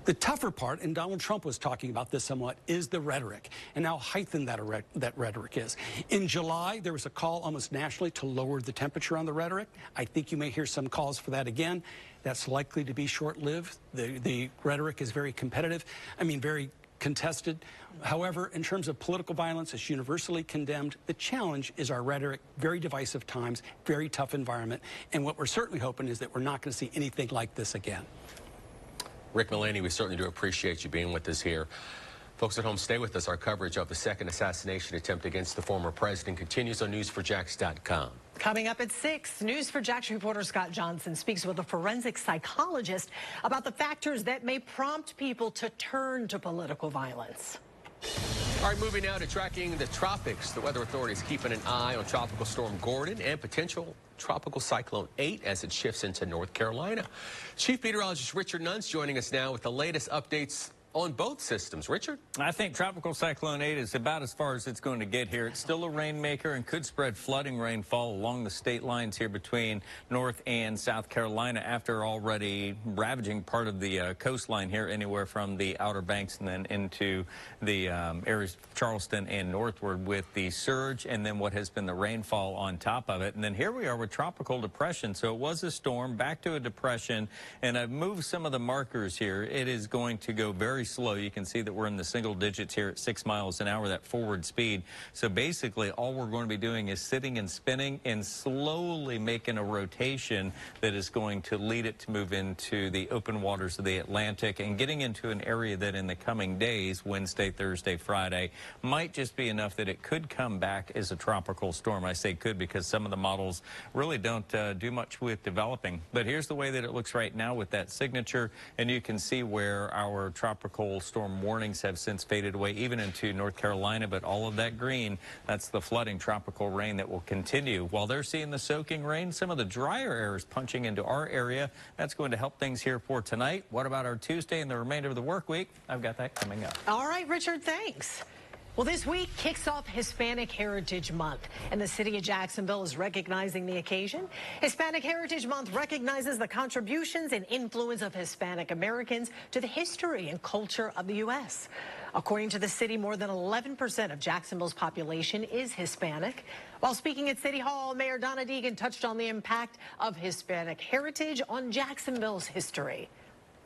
The tougher part, and Donald Trump was talking about this somewhat, is the rhetoric, and how heightened that rhetoric is. In July, there was a call almost nationally to lower the temperature on the rhetoric. I think you may hear some calls for that again. That's likely to be short-lived. The rhetoric is very competitive, very contested. However, in terms of political violence, it's universally condemned. The challenge is our rhetoric, very divisive times, very tough environment, and what we're certainly hoping is that we're not going to see anything like this again. Rick Mullaney, we certainly do appreciate you being with us here. Folks at home, stay with us. Our coverage of the second assassination attempt against the former president continues on News4Jax.com. Coming up at 6, News4Jax reporter Scott Johnson speaks with a forensic psychologist about the factors that may prompt people to turn to political violence. All right, moving now to tracking the tropics. The Weather Authority is keeping an eye on Tropical Storm Gordon and potential Tropical Cyclone 8 as it shifts into North Carolina. Chief Meteorologist Richard Nunn's joining us now with the latest updates on both systems. Richard? I think Tropical Cyclone 8 is about as far as it's going to get here. It's still a rainmaker and could spread flooding rainfall along the state lines here between North and South Carolina after already ravaging part of the coastline here, anywhere from the Outer Banks and then into the areas of Charleston and northward with the surge and then what has been the rainfall on top of it. And then here we are with tropical depression. So it was a storm, back to a depression, and I've moved some of the markers here. It is going to go very slow. You can see that we're in the single digits here at 6 miles an hour, that forward speed. So basically all we're going to be doing is sitting and spinning and slowly making a rotation that is going to lead it to move into the open waters of the Atlantic and getting into an area that in the coming days, Wednesday, Thursday, Friday, might just be enough that it could come back as a tropical storm. I say could because some of the models really don't do much with developing. But here's the way that it looks right now with that signature, and you can see where our tropical storm warnings have since faded away, even into North Carolina, but all of that green, that's the flooding tropical rain that will continue. While they're seeing the soaking rain, some of the drier air is punching into our area. That's going to help things here for tonight. What about our Tuesday and the remainder of the work week? I've got that coming up. All right, Richard, thanks. Well, this week kicks off Hispanic Heritage Month, and the city of Jacksonville is recognizing the occasion. Hispanic Heritage Month recognizes the contributions and influence of Hispanic Americans to the history and culture of the U.S. According to the city, more than 11% of Jacksonville's population is Hispanic. While speaking at City Hall, Mayor Donna Deegan touched on the impact of Hispanic heritage on Jacksonville's history.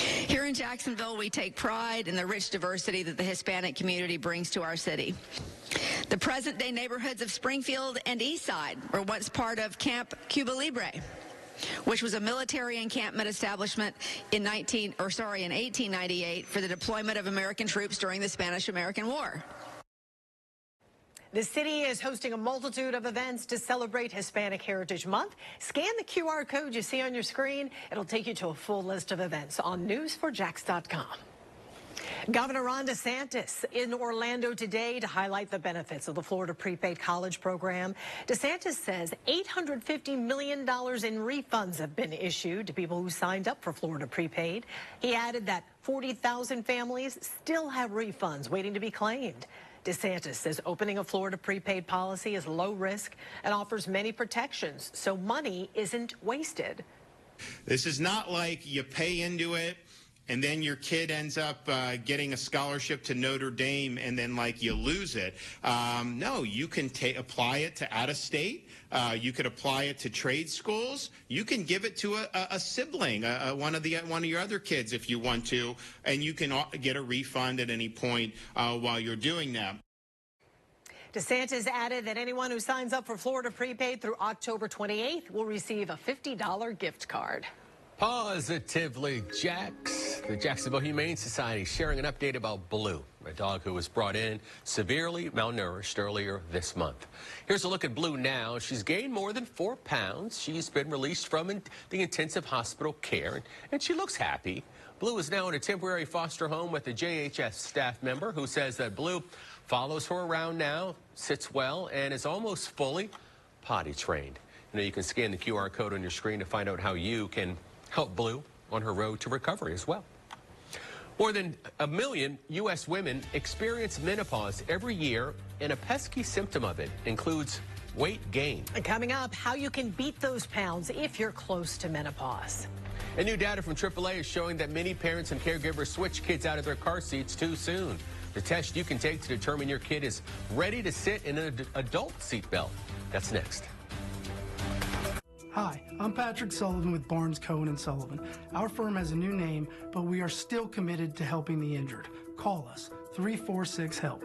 Here in Jacksonville, we take pride in the rich diversity that the Hispanic community brings to our city. The present-day neighborhoods of Springfield and Eastside were once part of Camp Cuba Libre, which was a military encampment establishment in 1898 for the deployment of American troops during the Spanish-American War. The city is hosting a multitude of events to celebrate Hispanic Heritage Month. Scan the QR code you see on your screen. It'll take you to a full list of events on News4Jax.com. Governor Ron DeSantis in Orlando today to highlight the benefits of the Florida Prepaid College Program. DeSantis says $850 million in refunds have been issued to people who signed up for Florida Prepaid. He added that 40,000 families still have refunds waiting to be claimed. DeSantis says opening a Florida prepaid policy is low risk and offers many protections, so money isn't wasted. This is not like you pay into it and then your kid ends up getting a scholarship to Notre Dame and then like you lose it. No, you can apply it to out of state. You could apply it to trade schools. You can give it to a sibling, one of your other kids if you want to, and you can get a refund at any point while you're doing that. DeSantis added that anyone who signs up for Florida Prepaid through October 28th will receive a $50 gift card. Positively Jax. The Jacksonville Humane Society sharing an update about Blue, a dog who was brought in severely malnourished earlier this month. Here's a look at Blue now. She's gained more than 4 pounds. She's been released from the intensive hospital care, and she looks happy. Blue is now in a temporary foster home with a JHS staff member who says that Blue follows her around now, sits well, and is almost fully potty trained. You know, you can scan the QR code on your screen to find out how you can help Blue on her road to recovery as well. More than 1 million U.S. women experience menopause every year, and a pesky symptom of it includes weight gain. And coming up, how you can beat those pounds if you're close to menopause. And new data from AAA is showing that many parents and caregivers switch kids out of their car seats too soon. The test you can take to determine your kid is ready to sit in an adult seatbelt. That's next. Hi, I'm Patrick Sullivan with Barnes, Cohen & Sullivan. Our firm has a new name, but we are still committed to helping the injured. Call us, 346-HELP.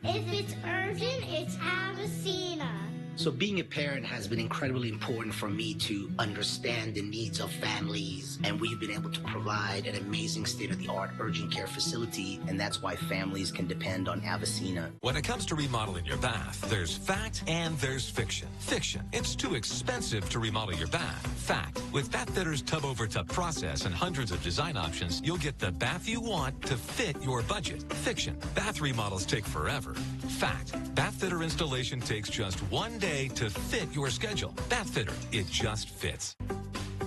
If it's urgent, it's Avicena. So being a parent has been incredibly important for me to understand the needs of families, and we've been able to provide an amazing state-of-the-art urgent care facility, and that's why families can depend on Avicena. When it comes to remodeling your bath, there's fact and there's fiction. Fiction, it's too expensive to remodel your bath. Fact, with Bath Fitter's tub-over-tub process and hundreds of design options, you'll get the bath you want to fit your budget. Fiction, bath remodels take forever. Fact, Bath Fitter installation takes just 1 day to fit your schedule. Bath Fitter, it just fits.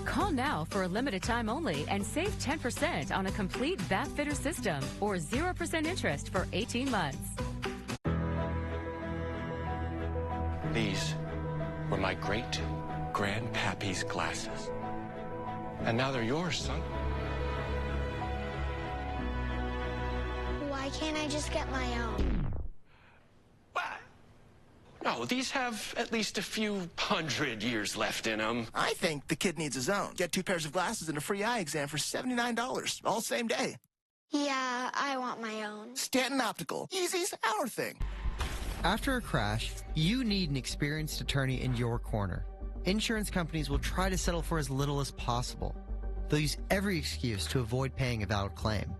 Call now for a limited time only and save 10% on a complete Bath Fitter system or 0% interest for 18 months. These were my great-grandpappy's glasses. And now they're yours, son. Why can't I just get my own? No, these have at least a few hundred years left in them. I think the kid needs his own. Get 2 pairs of glasses and a free eye exam for $79, all same day. Yeah, I want my own. Stanton Optical. Easy's our thing. After a crash, you need an experienced attorney in your corner. Insurance companies will try to settle for as little as possible. They'll use every excuse to avoid paying a valid claim.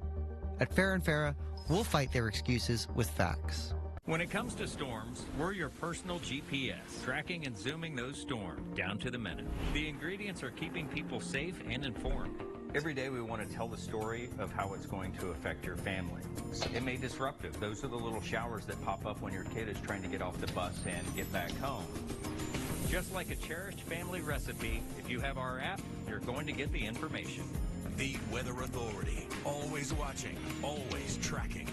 At Farrah & Farrah, we'll fight their excuses with facts. When it comes to storms, we're your personal GPS, tracking and zooming those storms down to the minute. The ingredients are keeping people safe and informed. Every day we want to tell the story of how it's going to affect your family. It may be disruptive. Those are the little showers that pop up when your kid is trying to get off the bus and get back home. Just like a cherished family recipe, if you have our app, you're going to get the information. The Weather Authority, always watching, always tracking.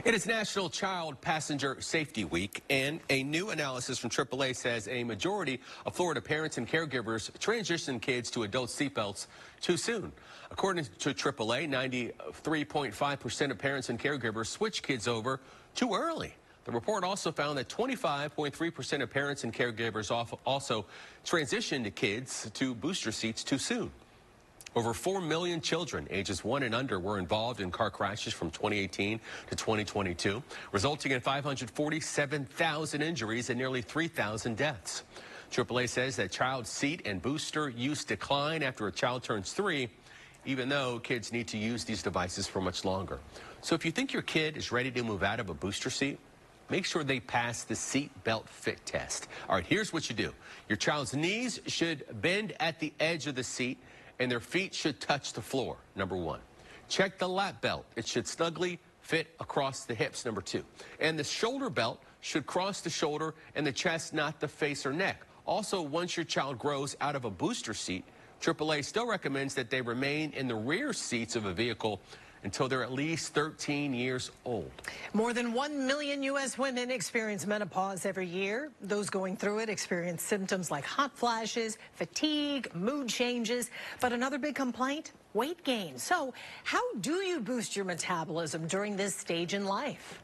It is National Child Passenger Safety Week, and a new analysis from AAA says a majority of Florida parents and caregivers transition kids to adult seatbelts too soon. According to AAA, 93.5% of parents and caregivers switch kids over too early. The report also found that 25.3% of parents and caregivers also transitioned kids to booster seats too soon. Over 4 million children ages 1 and under were involved in car crashes from 2018 to 2022, resulting in 547,000 injuries and nearly 3,000 deaths. AAA says that child seat and booster use decline after a child turns 3, even though kids need to use these devices for much longer. So if you think your kid is ready to move out of a booster seat, make sure they pass the seat belt fit test. All right, here's what you do. Your child's knees should bend at the edge of the seat, and their feet should touch the floor, number 1. Check the lap belt. It should snugly fit across the hips, number 2. And the shoulder belt should cross the shoulder and the chest, not the face or neck. Also, once your child grows out of a booster seat, AAA still recommends that they remain in the rear seats of a vehicle until they're at least 13 years old. More than 1 million U.S. women experience menopause every year. Those going through it experience symptoms like hot flashes, fatigue, mood changes. But another big complaint, weight gain. So how do you boost your metabolism during this stage in life?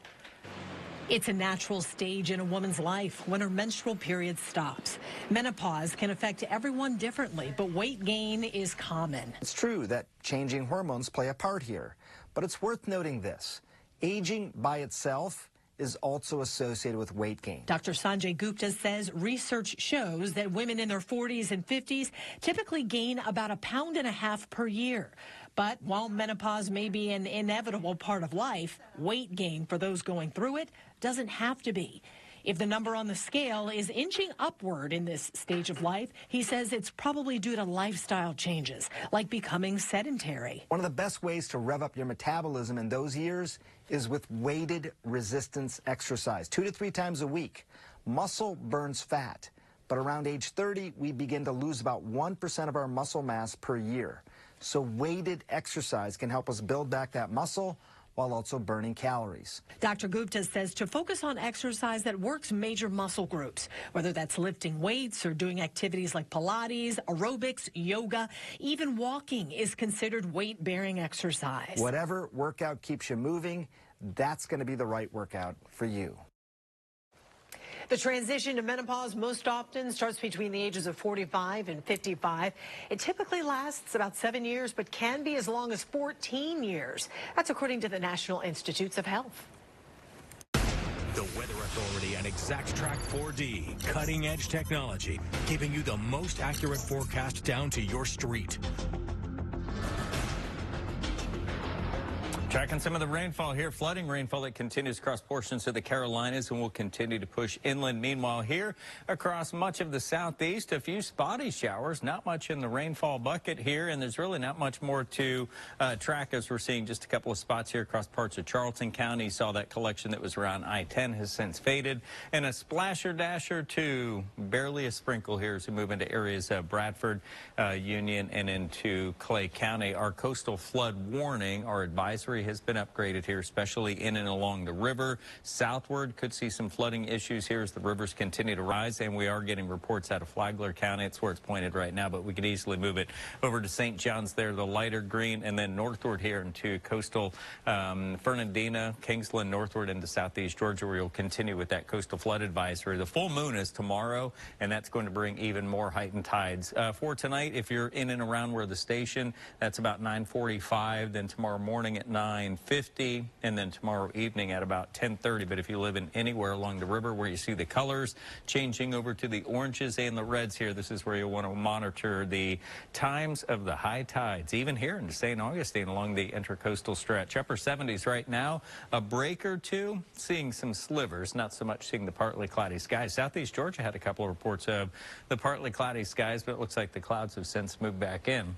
It's a natural stage in a woman's life when her menstrual period stops. Menopause can affect everyone differently, but weight gain is common. It's true that changing hormones play a part here, but it's worth noting this. Aging by itself is also associated with weight gain. Dr. Sanjay Gupta says research shows that women in their 40s and 50s typically gain about 1.5 pounds per year. But while menopause may be an inevitable part of life, weight gain for those going through it doesn't have to be. If the number on the scale is inching upward in this stage of life, he says it's probably due to lifestyle changes, like becoming sedentary. One of the best ways to rev up your metabolism in those years is with weighted resistance exercise, 2 to 3 times a week. Muscle burns fat, but around age 30, we begin to lose about 1% of our muscle mass per year. So weighted exercise can help us build back that muscle while also burning calories. Dr. Gupta says to focus on exercise that works major muscle groups, whether that's lifting weights or doing activities like Pilates, aerobics, yoga, even walking is considered weight-bearing exercise. Whatever workout keeps you moving, that's going to be the right workout for you. The transition to menopause most often starts between the ages of 45 and 55. It typically lasts about 7 years, but can be as long as 14 years. That's according to the National Institutes of Health. The Weather Authority and Exact Track 4D, cutting-edge technology, giving you the most accurate forecast down to your street. Tracking some of the rainfall here, flooding rainfall that continues across portions of the Carolinas and will continue to push inland. Meanwhile, here across much of the southeast, a few spotty showers, not much in the rainfall bucket here, and there's really not much more to track as we're seeing just a couple of spots here across parts of Charlton County. Saw that collection that was around I-10 has since faded, and a splash or dash or two, barely a sprinkle here as we move into areas of Bradford, Union, and into Clay County. Our coastal flood warning, our advisory has been upgraded here, especially in and along the river. Southward could see some flooding issues here as the rivers continue to rise, and we are getting reports out of Flagler County. It's where it's pointed right now, but we could easily move it over to St. John's there, the lighter green, and then northward here into coastal Fernandina, Kingsland, northward into southeast Georgia, where you'll continue with that coastal flood advisory. The full moon is tomorrow, and that's going to bring even more heightened tides. For tonight, if you're in and around where the station, that's about 9:45, then tomorrow morning at 9:50, and then tomorrow evening at about 10:30. But if you live in anywhere along the river where you see the colors changing over to the oranges and the reds here, this is where you'll want to monitor the times of the high tides, even here in St. Augustine along the intercoastal stretch. Upper 70s right now, a break or two, seeing some slivers, not so much seeing the partly cloudy skies. Southeast Georgia had a couple of reports of the partly cloudy skies, but it looks like the clouds have since moved back in.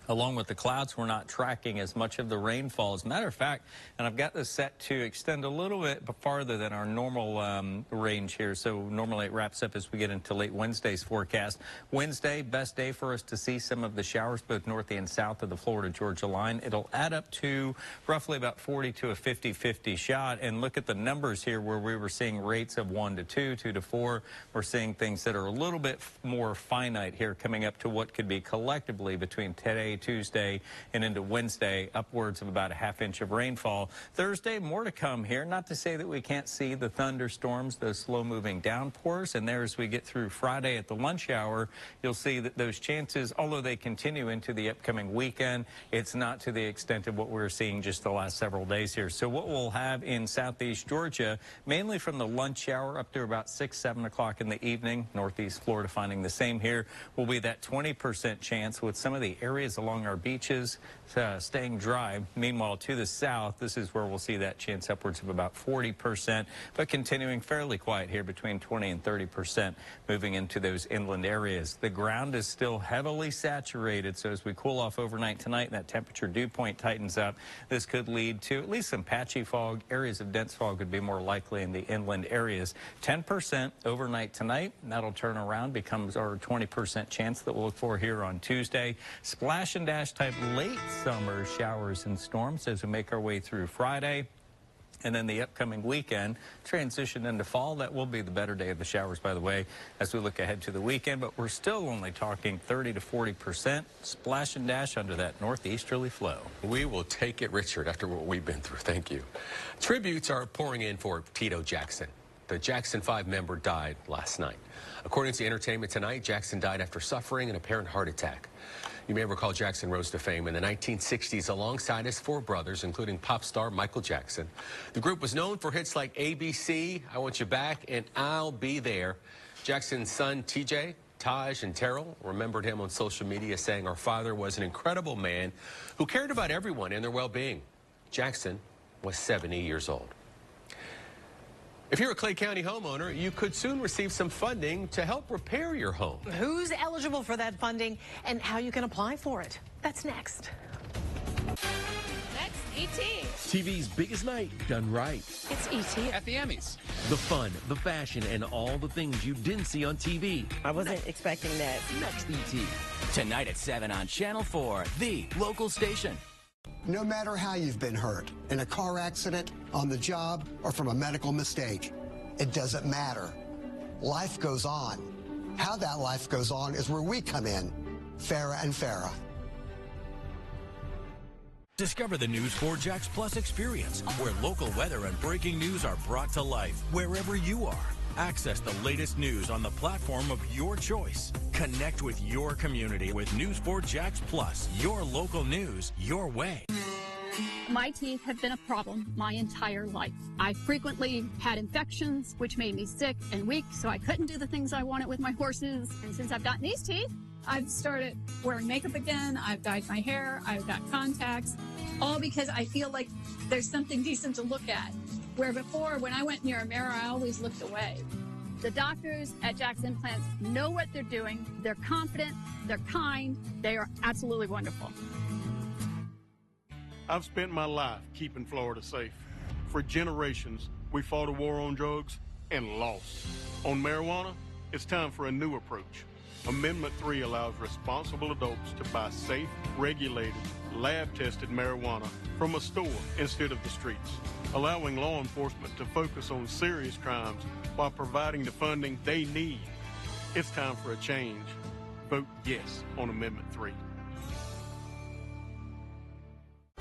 Along with the clouds, we're not tracking as much of the rainfall. As a matter of fact, and I've got this set to extend a little bit farther than our normal range here. So normally it wraps up as we get into late Wednesday's forecast. Wednesday, best day for us to see some of the showers both north and south of the Florida-Georgia line. It'll add up to roughly about 40 to a 50-50 shot. And look at the numbers here where we were seeing rates of 1 to 2, 2 to 4. We're seeing things that are a little bit more finite here, coming up to what could be collectively between today, Tuesday, and into Wednesday, upwards of about a half-inch of rainfall. Thursday, more to come here. Not to say that we can't see the thunderstorms, those slow-moving downpours. And there, as we get through Friday at the lunch hour, you'll see that those chances, although they continue into the upcoming weekend, it's not to the extent of what we're seeing just the last several days here. So what we'll have in southeast Georgia, mainly from the lunch hour up to about 6, 7 o'clock in the evening, northeast Florida finding the same here, will be that 20% chance with some of the areas along our beaches staying dry. Meanwhile, to the south, this is where we'll see that chance upwards of about 40%, but continuing fairly quiet here between 20 and 30% moving into those inland areas. The ground is still heavily saturated, so as we cool off overnight tonight and that temperature dew point tightens up, this could lead to at least some patchy fog. Areas of dense fog would be more likely in the inland areas. 10% overnight tonight, and that'll turn around, becomes our 20% chance that we'll look for here on Tuesday. Splash and dash type late summer showers and storms as we make our way through Friday. And then the upcoming weekend, transition into fall. That will be the better day of the showers, by the way, as we look ahead to the weekend. But we're still only talking 30 to 40% splash and dash under that northeasterly flow. We will take it, Richard, after what we've been through. Thank you. Tributes are pouring in for Tito Jackson. The Jackson 5 member died last night. According to Entertainment Tonight, Jackson died after suffering an apparent heart attack. You may recall Jackson rose to fame in the 1960s alongside his 4 brothers, including pop star Michael Jackson. The group was known for hits like ABC, I Want You Back, and I'll Be There. Jackson's son, TJ, Taj, and Terrell remembered him on social media, saying, "Our father was an incredible man who cared about everyone and their well-being." Jackson was 70 years old. If you're a Clay County homeowner, you could soon receive some funding to help repair your home. Who's eligible for that funding and how you can apply for it? That's next. Next, E.T. TV's biggest night done right. It's E.T. at the Emmys. The fun, the fashion, and all the things you didn't see on TV. I wasn't expecting that. Next, E.T. Tonight at 7 on Channel 4, the local station. No matter how you've been hurt, in a car accident, on the job, or from a medical mistake, it doesn't matter. Life goes on. How that life goes on is where we come in. Farah and Farah. Discover the News4Jax Plus experience, where local weather and breaking news are brought to life wherever you are. Access the latest news on the platform of your choice. Connect with your community with News4Jax Plus, your local news, your way. My teeth have been a problem my entire life. I frequently had infections, which made me sick and weak, so I couldn't do the things I wanted with my horses. And since I've gotten these teeth, I've started wearing makeup again. I've dyed my hair. I've got contacts, all because I feel like there's something decent to look at. Where before, when I went near a mirror, I always looked away. The doctors at Jax Implants know what they're doing. They're confident. They're kind. They are absolutely wonderful. I've spent my life keeping Florida safe. For generations, we fought a war on drugs and lost. On marijuana, it's time for a new approach. Amendment 3 allows responsible adults to buy safe, regulated, lab-tested marijuana from a store instead of the streets, allowing law enforcement to focus on serious crimes while providing the funding they need. It's time for a change. Vote yes on Amendment 3.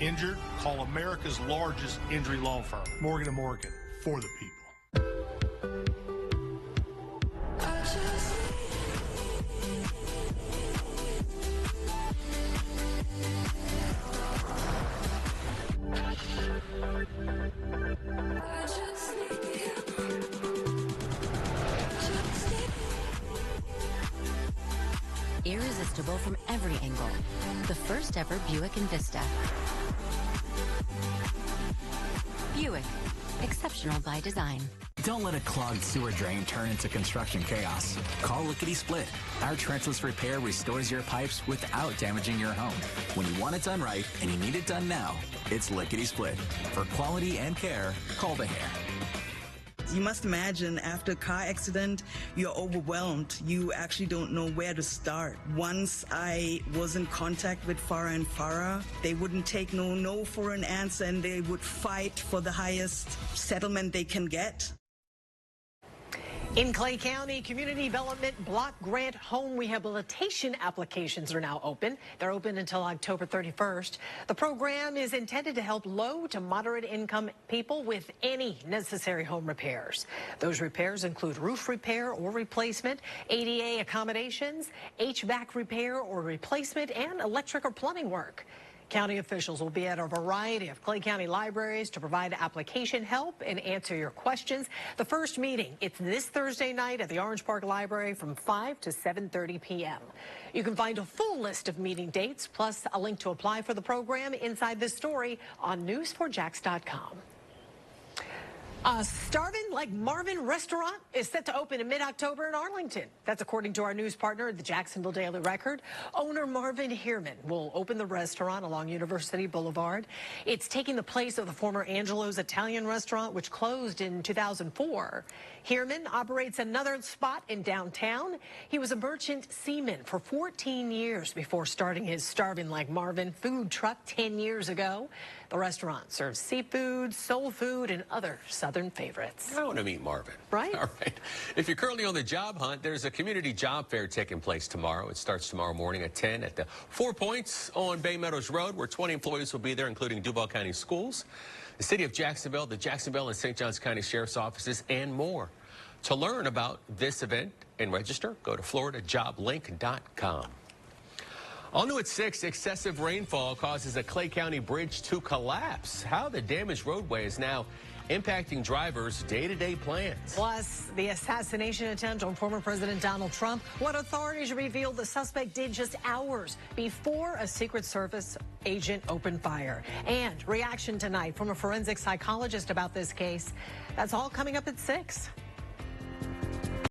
Injured? Call America's largest injury law firm, Morgan & Morgan, for the people. Irresistible from every angle. The first ever Buick Envista. Buick. Exceptional by design. Don't let a clogged sewer drain turn into construction chaos. Call Lickety Split. Our trenchless repair restores your pipes without damaging your home. When you want it done right and you need it done now, it's Lickety Split. For quality and care, call the hair. You must imagine after a car accident, you're overwhelmed. You actually don't know where to start. Once I was in contact with Farah and Farah, they wouldn't take no for an answer, and they would fight for the highest settlement they can get. In Clay County, community development block grant home rehabilitation applications are now open. They're open until October 31st. The program is intended to help low to moderate income people with any necessary home repairs. Those repairs include roof repair or replacement, ADA accommodations, HVAC repair or replacement, and electric or plumbing work. County officials will be at a variety of Clay County libraries to provide application help and answer your questions. The first meeting, it's this Thursday night at the Orange Park Library from 5 to 7:30 p.m. You can find a full list of meeting dates, plus a link to apply for the program inside this story on News4Jax.com. A Starvin' Like Marvin restaurant is set to open in mid-October in Arlington. That's according to our news partner, the Jacksonville Daily Record. Owner Marvin Heerman will open the restaurant along University Boulevard. It's taking the place of the former Angelo's Italian restaurant, which closed in 2004. Heerman operates another spot in downtown. He was a merchant seaman for 14 years before starting his Starvin' Like Marvin food truck 10 years ago. The restaurant serves seafood, soul food, and other Southern favorites. I want to meet Marvin. Right? All right. If you're currently on the job hunt, there's a community job fair taking place tomorrow. It starts tomorrow morning at 10 at the 4 Points on Bay Meadows Road, where 20 employees will be there, including Duval County Schools, the City of Jacksonville, the Jacksonville and St. Johns County Sheriff's Offices, and more. To learn about this event and register, go to FloridaJobLink.com. All new at 6, excessive rainfall causes a Clay County bridge to collapse. How the damaged roadway is now impacting drivers' day-to-day plans. Plus, the assassination attempt on former President Donald Trump. What authorities revealed the suspect did just hours before a Secret Service agent opened fire. And reaction tonight from a forensic psychologist about this case. That's all coming up at 6.